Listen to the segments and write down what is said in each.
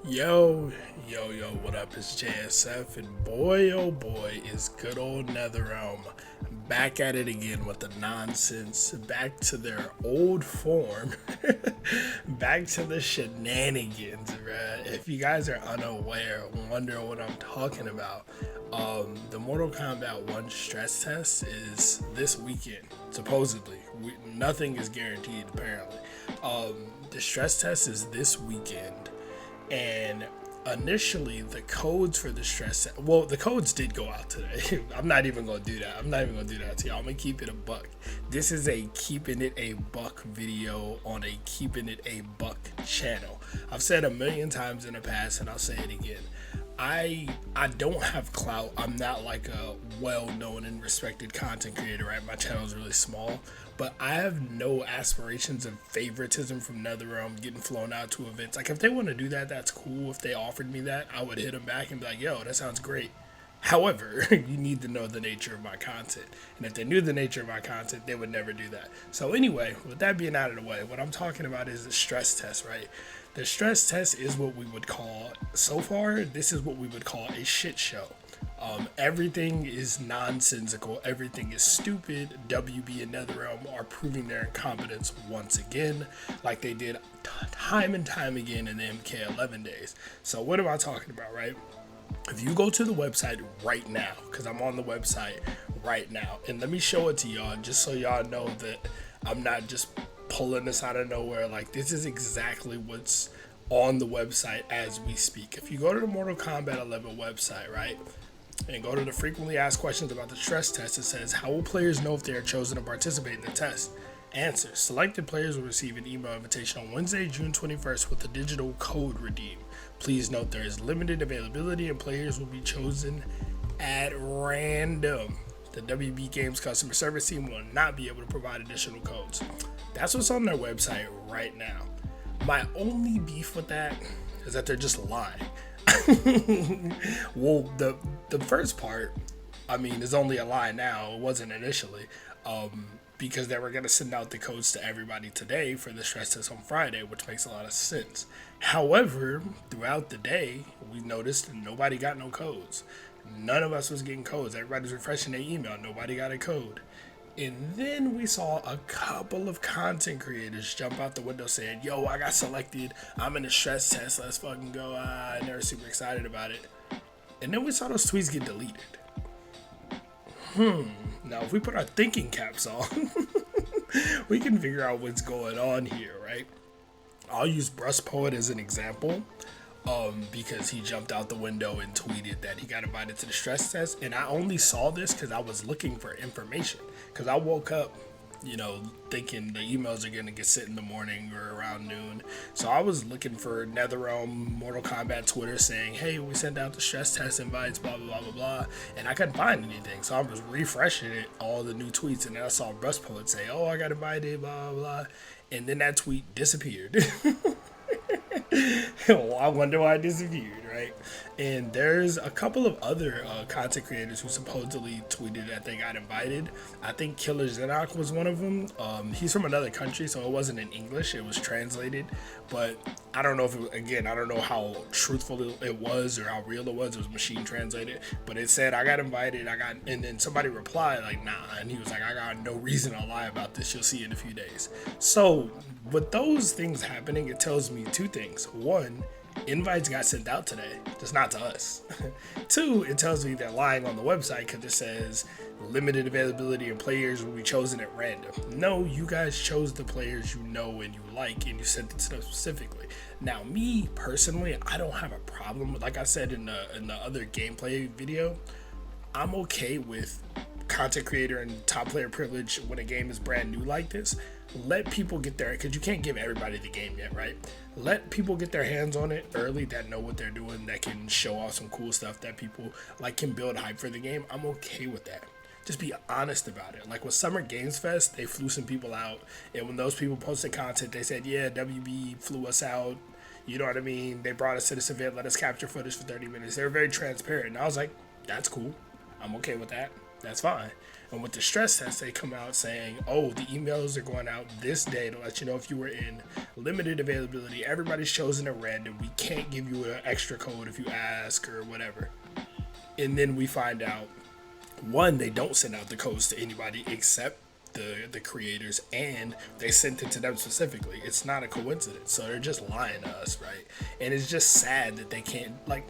Yo, what up? It's JSF, and boy, oh boy, is good old NetherRealm back at it again with the nonsense, back to their old form, back to the shenanigans, bruh. If you guys are unaware, wondering what I'm talking about, the Mortal Kombat 1 stress test is this weekend, supposedly. Nothing is guaranteed, apparently. The stress test is this weekend and initially the codes for the the codes did go out today. I'm not even gonna do that. To y'all. I'm gonna keep it a buck. This is a keeping it a buck video on a keeping it a buck channel. I've said a million times in the past and I'll say it again. I don't have clout. I'm not like a well-known and respected content creator, right? My channel is really small, but I have no aspirations of favoritism from NetherRealm getting flown out to events. Like if they want to do that, that's cool. If they offered me that, I would hit them back and be like, "Yo, that sounds great." However, you need to know the nature of my content. And if they knew the nature of my content, they would never do that. So anyway, with that being out of the way, what I'm talking about is the stress test, right? The stress test is what we would call, so far, this is what we would call a shit show. Everything is nonsensical. Everything is stupid. WB and NetherRealm are proving their incompetence once again, like they did time and time again in the MK11 days. So what am I talking about, right? If you go to the website right now, because I'm on the website right now, and let me show it to y'all just so y'all know that I'm not just pulling this out of nowhere. Like, this is exactly what's on the website as we speak. If you go to the Mortal Kombat 11 website, right, and go to the frequently asked questions about the stress test, it says, how will players know if they are chosen to participate in the test? Answer: selected players will receive an email invitation on Wednesday, June 21st with a digital code redeem. Please note there is limited availability and players will be chosen at random. The WB Games customer service team will not be able to provide additional codes. That's what's on their website right now. My only beef with that is that they're just lying. Well, the first part, I mean, is only a lie now. It wasn't initially. Because they were going to send out the codes to everybody today for the stress test on Friday, which makes a lot of sense. However, throughout the day, we noticed nobody got no codes. None of us was getting codes. Everybody's refreshing their email. Nobody got a code. And then we saw a couple of content creators jump out the window saying, "Yo, I got selected. I'm in the stress test. Let's fucking go." And they were super excited about it. And then we saw those tweets get deleted. Now, if we put our thinking caps on, we can figure out what's going on here, right? I'll use Brust Poet as an example, because he jumped out the window and tweeted that he got invited to the stress test. And I only saw this because I was looking for information. Because I woke up, thinking the emails are going to get sent in the morning or around noon. So I was looking for NetherRealm Mortal Kombat Twitter saying, "Hey, we sent out the stress test invites, blah, blah, blah, blah, blah." And I couldn't find anything. So I was refreshing it, all the new tweets. And then I saw Brust Poet say, "Oh, I got invited, blah, blah, blah." And then that tweet disappeared. Well, I wonder why it disappeared, right? And there's a couple of other content creators who supposedly tweeted that they got invited. I think Killer Zenok was one of them. He's from another country, so it wasn't in English. It was translated. But I don't know if I don't know how truthful it was or how real it was. It was machine translated. But it said, "I got invited. And then somebody replied, like, "Nah." And he was like, "I got no reason to lie about this. You'll see in a few days." So with those things happening, it tells me two things. One, invites got sent out today, just not to us. Two, it tells me they're lying on the website because it says limited availability and players will be chosen at random. No, you guys chose the players you know and you like, and you sent it to them specifically. Now, me personally, I don't have a problem with, like I said in the other gameplay video, I'm okay with content creator and top player privilege when a game is brand new like this. Let people get there, because you can't give everybody the game yet, right? Let people get their hands on it early that know what they're doing, that can show off some cool stuff, that people like can build hype for the game. I'm okay with that. Just be honest about it. Like with Summer Games Fest, they flew some people out, and when those people posted content, they said, "Yeah, WB flew us out. You know what I mean? They brought us to this event, let us capture footage for 30 minutes. They were very transparent." And I was like, that's cool. I'm okay with that. That's fine. And with the stress test, they come out saying, oh, the emails are going out this day to let you know if you were in limited availability. Everybody's chosen at random. We can't give you an extra code if you ask or whatever. And then we find out, one, they don't send out the codes to anybody except the creators, and they sent it to them specifically. It's not a coincidence. So they're just lying to us, right? And it's just sad that they can't, like,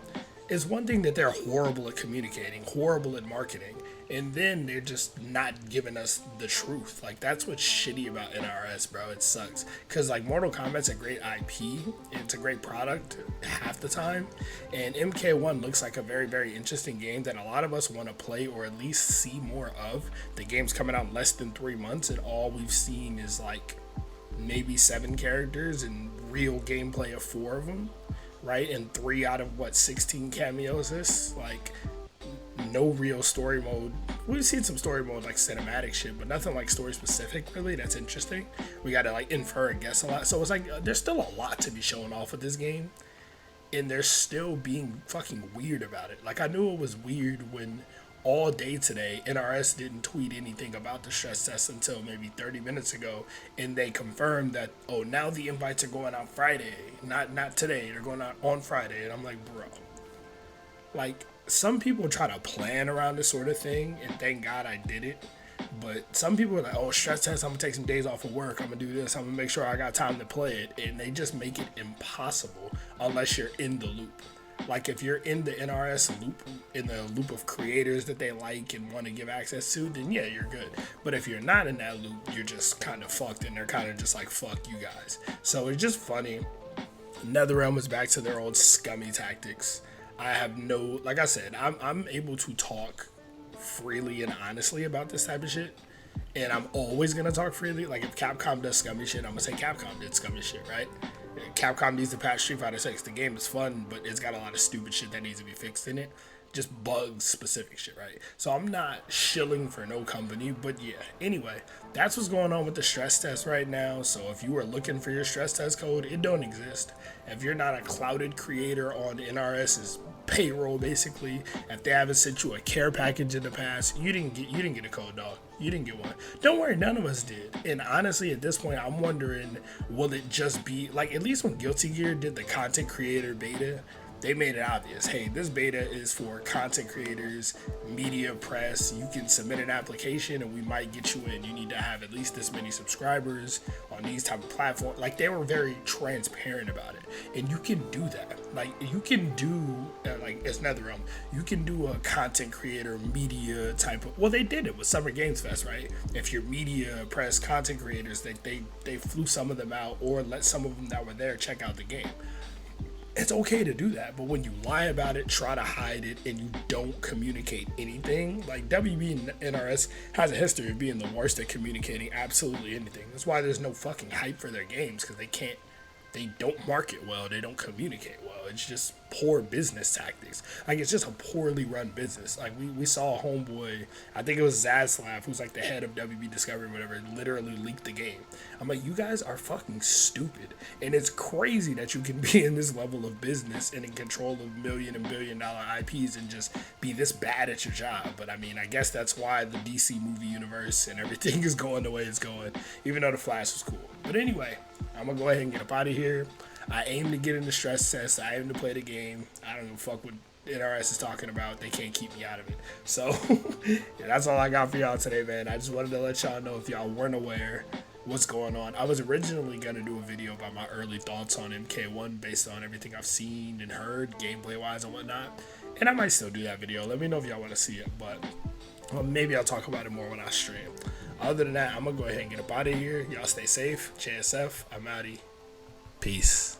it's one thing that they're horrible at communicating, horrible at marketing, and then they're just not giving us the truth. Like, that's what's shitty about NRS, bro. It sucks. Because, like, Mortal Kombat's a great IP. It's a great product half the time. And MK1 looks like a very, very interesting game that a lot of us want to play or at least see more of. The game's coming out in less than 3 months, and all we've seen is, like, maybe 7 characters and real gameplay of 4 of them. Right? And 3 out of, 16 cameos is? Like, no real story mode. We've seen some story mode, like cinematic shit, but nothing like story specific, really. That's interesting. We gotta, like, infer and guess a lot. So it's like, there's still a lot to be showing off with this game. And they're still being fucking weird about it. Like, I knew it was weird when all day today, NRS didn't tweet anything about the stress test until maybe 30 minutes ago, and they confirmed that, oh, now the invites are going out Friday, not today, they're going out on Friday. And I'm like, bro, like, some people try to plan around this sort of thing, and thank God I did it. But some people are like, oh, stress test, I'm gonna take some days off of work, I'm gonna do this, I'm gonna make sure I got time to play it, and they just make it impossible unless you're in the loop. Like, if you're in the NRS loop, in the loop of creators that they like and want to give access to, then yeah, you're good. But if you're not in that loop, you're just kind of fucked, and they're kind of just like, fuck you guys. So it's just funny. NetherRealm is back to their old scummy tactics. I have no, like I said, I'm able to talk freely and honestly about this type of shit. And I'm always going to talk freely. Like, if Capcom does scummy shit, I'm going to say Capcom did scummy shit, right? Capcom needs to patch Street Fighter 6. The game is fun, but it's got a lot of stupid shit that needs to be fixed in it. Just bugs specific shit, right? So I'm not shilling for no company, but yeah. Anyway, that's what's going on with the stress test right now. So if you are looking for your stress test code, it don't exist. If you're not a clouded creator on NRS's payroll, basically, if they haven't sent you a care package in the past, you didn't get a code, dog. You didn't get one. Don't worry, none of us did. And honestly, at this point, I'm wondering, will it just be like, at least when Guilty Gear did the content creator beta, they made it obvious. Hey, this beta is for content creators, media, press. You can submit an application and we might get you in. You need to have at least this many subscribers on these type of platforms. Like, they were very transparent about it. And you can do that. Like, you can do, like, it's NetherRealm. You can do a content creator, media type of, well, they did it with Summer Games Fest, right? If you're media, press, content creators, they flew some of them out or let some of them that were there check out the game. It's okay to do that, but when you lie about it, try to hide it, and you don't communicate anything, like, WB and NRS has a history of being the worst at communicating absolutely anything. That's why there's no fucking hype for their games, because they don't market well, they don't communicate well. It's just poor business tactics. Like, it's just a poorly run business. Like, we saw a homeboy, I think it was Zaslav, who's like the head of WB Discovery or whatever, literally leaked the game. I'm like, you guys are fucking stupid. And it's crazy that you can be in this level of business and in control of million and billion dollar IPs and just be this bad at your job. But I mean, I guess that's why the DC movie universe and everything is going the way it's going, even though the Flash was cool. But anyway, I'm gonna go ahead and get up out of here. I aim to get in the stress test. I aim to play the game. I don't give a fuck what NRS is talking about. They can't keep me out of it. So yeah, that's all I got for y'all today, man. I just wanted to let y'all know, if y'all weren't aware, what's going on. I was originally gonna do a video about my early thoughts on MK1 based on everything I've seen and heard, gameplay wise and whatnot. And I might still do that video. Let me know if y'all want to see it, but maybe I'll talk about it more when I stream. Other than that, I'm gonna go ahead and get up out of here. Y'all stay safe. JSF, I'm outie. Peace.